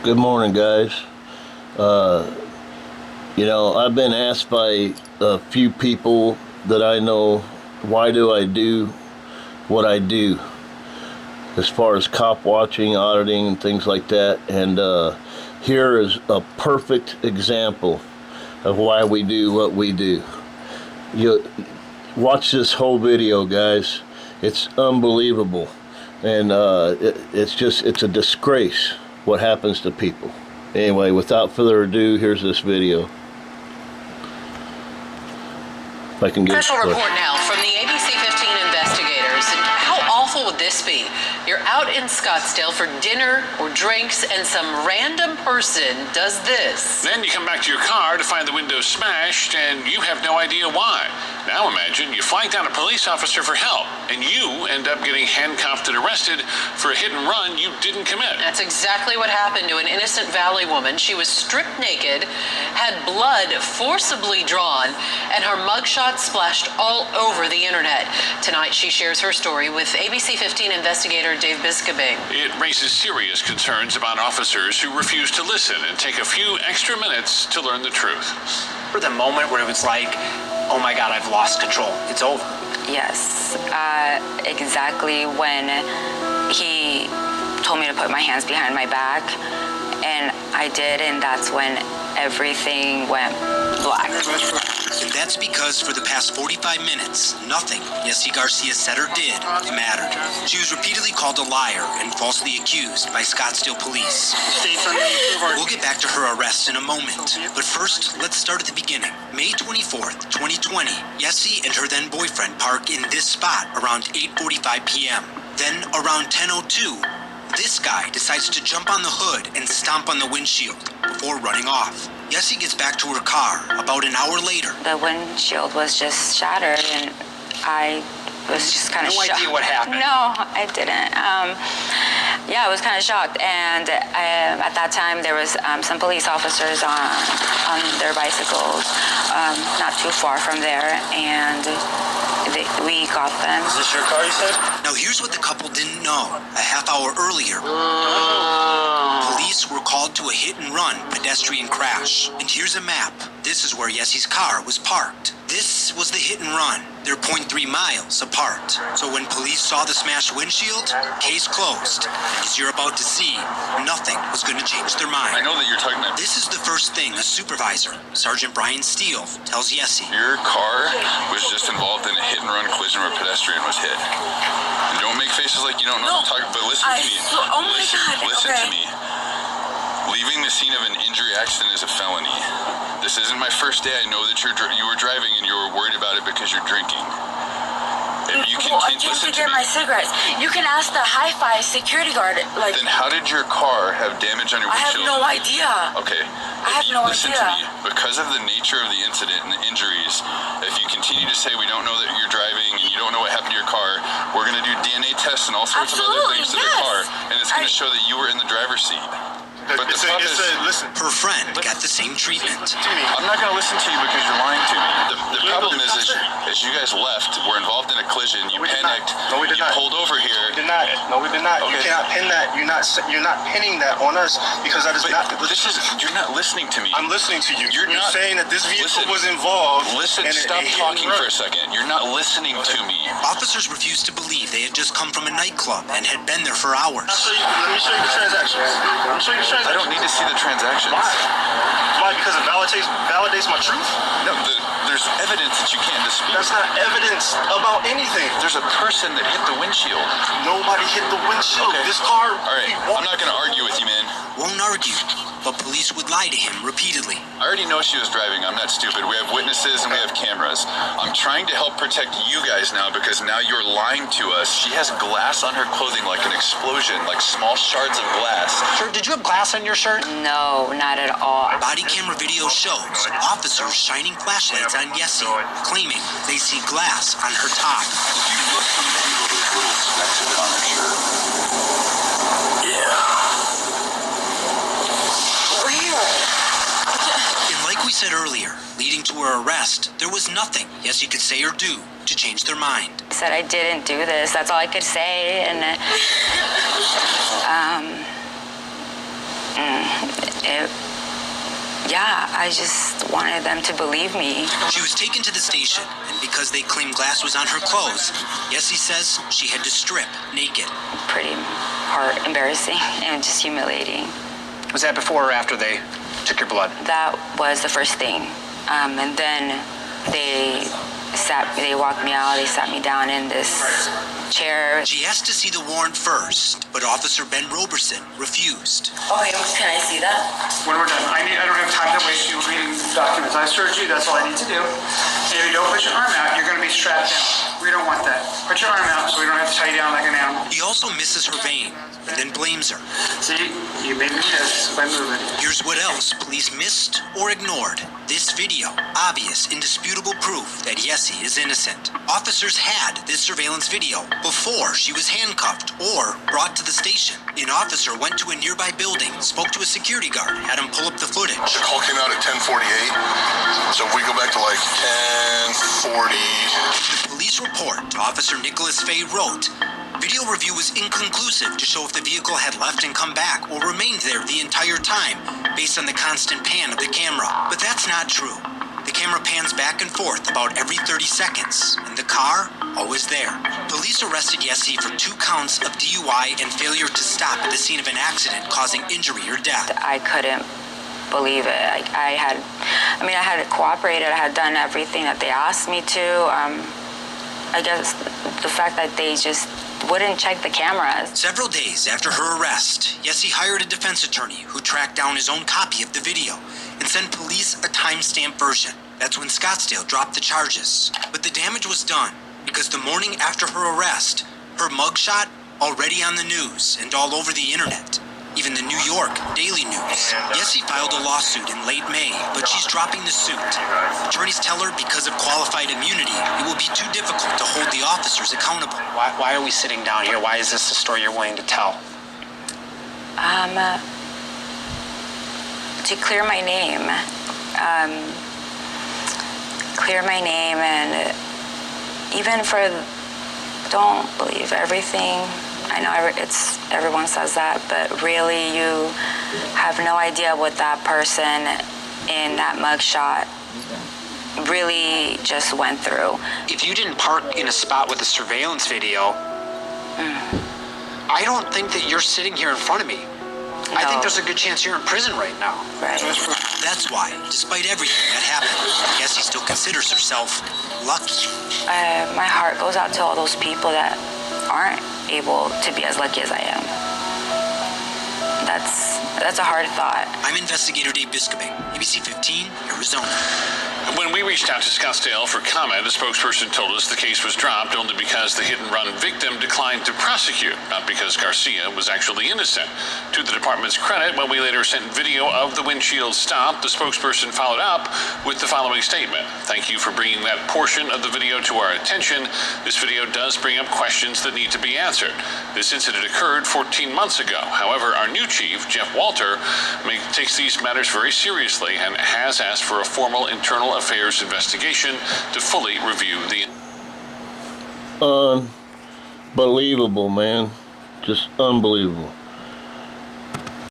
Good morning, guys. I've been asked by a few people that I know, why do I do what I do as far as cop watching, auditing, and things like that. And here is a perfect example of why we do what we do. You watch this whole video, guys. It's unbelievable. And it's a disgrace what happens to people. Anyway, without further ado, here's this video. If I can get Special report now from the ABC 15 investigators. And how awful would this be? You're out in Scottsdale for dinner or drinks, and some random person does this. Then you come back to your car to find the window smashed, and you have no idea why. Now imagine you flag down a police officer for help, and you end up getting handcuffed and arrested for a hit and run you didn't commit. That's exactly what happened to an Innocent Valley woman. She was stripped naked, had blood forcibly drawn, and her mugshot splashed all over the internet. Tonight, she shares her story with ABC 15 investigator Dave Biscabing. It raises serious concerns about officers who refuse to listen and take a few extra minutes to learn the truth. For the moment where it was like, oh my God, I've lost control. It's over. Yes, exactly when he told me to put my hands behind my back, and I did, and that's when everything went black. And that's because for the past 45 minutes, nothing Yessie Garcia said or did mattered. She was repeatedly called a liar and falsely accused by Scottsdale police. We'll get back to her arrest in a moment. But first, let's start at the beginning. May 24th, 2020, Yessie and her then boyfriend park in this spot around 8:45 p.m. Then around 10:02, this guy decides to jump on the hood and stomp on the windshield before running off. Yessie gets back to her car about an hour later. The windshield was just shattered, and I was just kind of shocked. No idea what happened? No, I didn't. I was kind of shocked, and at that time there was some police officers on their bicycles not too far from there, and we got them. Is this your car, you said? Now here's what the couple didn't know. A half hour earlier, police were called to a hit-and-run pedestrian crash. And here's a map. This is where Yessie's car was parked. This was the hit-and-run. They're 0.3 miles apart. So when police saw the smashed windshield, case closed. As you're about to see, nothing was going to change their mind. I know that you're talking about... This is the first thing a supervisor, Sergeant Brian Steele, tells Yessie. Your car was just involved in a hit-and-run collision where a pedestrian was hit. And don't make faces like you don't know what I'm talking about, but listen to me. Listen to me. Leaving the scene of an injury accident is a felony. This isn't my first day. I know that you were driving and you were worried about it because you're drinking. If you I came to get my cigarettes. You can ask the Hi-Fi security guard. Then how did your car have damage on your windshield? I have no idea. Okay. Listen to me. Because of the nature of the incident and the injuries, if you continue to say we don't know that you're driving and you don't know what happened to your car, we're going to do DNA tests and all sorts of other things to the car, and it's going to show that you were in the driver's seat. But the problem is, listen. Her friend got the same treatment. I'm not going to listen to you because you're lying to me. The problem is you guys left, were involved in a collision, you panicked, you pulled over here. We did not. No, we did not. Okay. You cannot pin that. You're not pinning that on us because that is not. You're not listening to me. I'm listening to you. You're not saying that this vehicle was involved. Listen, stop talking for a second. You're not listening to me. Officers refused to believe they had just come from a nightclub and had been there for hours. Let me show you the transactions. Let me show you the transactions. I don't need to see the transactions. Why? Why? Because it validates my truth? No, there's evidence that you can't dispute. That's not evidence about anything. There's a person that hit the windshield. Nobody hit the windshield. Okay. This car... All right, I'm not going to argue with you, man. Won't argue, but police would lie to him repeatedly. I already know she was driving. I'm not stupid. We have witnesses and we have cameras. I'm trying to help protect you guys now because now you're lying to us. She has glass on her clothing like an explosion, like small shards of glass. Sir, did you have glass on your shirt? No, not at all. Body camera video shows officers shining flashlights on Yessie, claiming they see glass on her top. You look from the angle, there's little specks of it on her shirt. Yeah. And like we said earlier, leading to her arrest, there was nothing Yessie could say or do to change their mind. I said I didn't do this. That's all I could say, and Yeah, I just wanted them to believe me. She was taken to the station, and because they claimed glass was on her clothes, Yessie says she had to strip naked. Pretty embarrassing and just humiliating. Was that before or after they took your blood? That was the first thing. And then they walked me out, they sat me down in this chair. She asked to see the warrant first, but Officer Ben Roberson refused. Okay, can I see that? When we're done, I don't have time to waste you reading the documents. I served you, that's all I need to do. And if you don't put your arm out, you're going to be strapped down. We don't want that. Put your arm out so we don't have to tie you down like an animal. He also misses her vein and then blames her. See, you made me miss by moving. Here's what else police missed or ignored. This video, obvious, indisputable proof that Yessie is innocent. Officers had this surveillance video before she was handcuffed or brought to the station. An officer went to a nearby building, spoke to a security guard, had him pull up the footage. The call came out at 10:48, so if we go back to like 10:40. The police report Officer Nicholas Fay wrote, video review was inconclusive to show if the vehicle had left and come back or remained there the entire time based on the constant pan of the camera. But that's not true. The camera pans back and forth about every 30 seconds, and the car always there. Police arrested Yessie for 2 counts of DUI and failure to stop at the scene of an accident causing injury or death. I couldn't believe it. I had cooperated. I had done everything that they asked me to. I guess the fact that they just wouldn't check the cameras. Several days after her arrest, Yessie hired a defense attorney who tracked down his own copy of the video and sent police a timestamp version. That's when Scottsdale dropped the charges. But the damage was done because the morning after her arrest, her mugshot already on the news and all over the internet. Even the New York Daily News. Yessie filed a lawsuit in late May, but she's dropping the suit. Attorneys tell her because of qualified immunity, it will be too difficult to hold the officers accountable. Why are we sitting down here? Why is this the story you're willing to tell? To clear my name. And even for don't believe everything. I know everyone says that, but really you have no idea what that person in that mugshot really just went through. If you didn't park in a spot with a surveillance video, I don't think that you're sitting here in front of me. No. I think there's a good chance you're in prison right now. Right. That's why, despite everything that happened, Yessie still considers herself lucky. My heart goes out to all those people that aren't able to be as lucky as I am. That's a hard thought. I'm investigator Dave Biscobing, ABC 15, Arizona. When we reached out to Scottsdale for comment, the spokesperson told us the case was dropped only because the hit-and-run victim declined to prosecute, not because Garcia was actually innocent. To the department's credit, when we later sent video of the windshield stop, the spokesperson followed up with the following statement. Thank you for bringing that portion of the video to our attention. This video does bring up questions that need to be answered. This incident occurred 14 months ago. However, our new chief, Jeff Walter, takes these matters very seriously and has asked for a formal internal affairs investigation to fully review the... Unbelievable, man. Just unbelievable.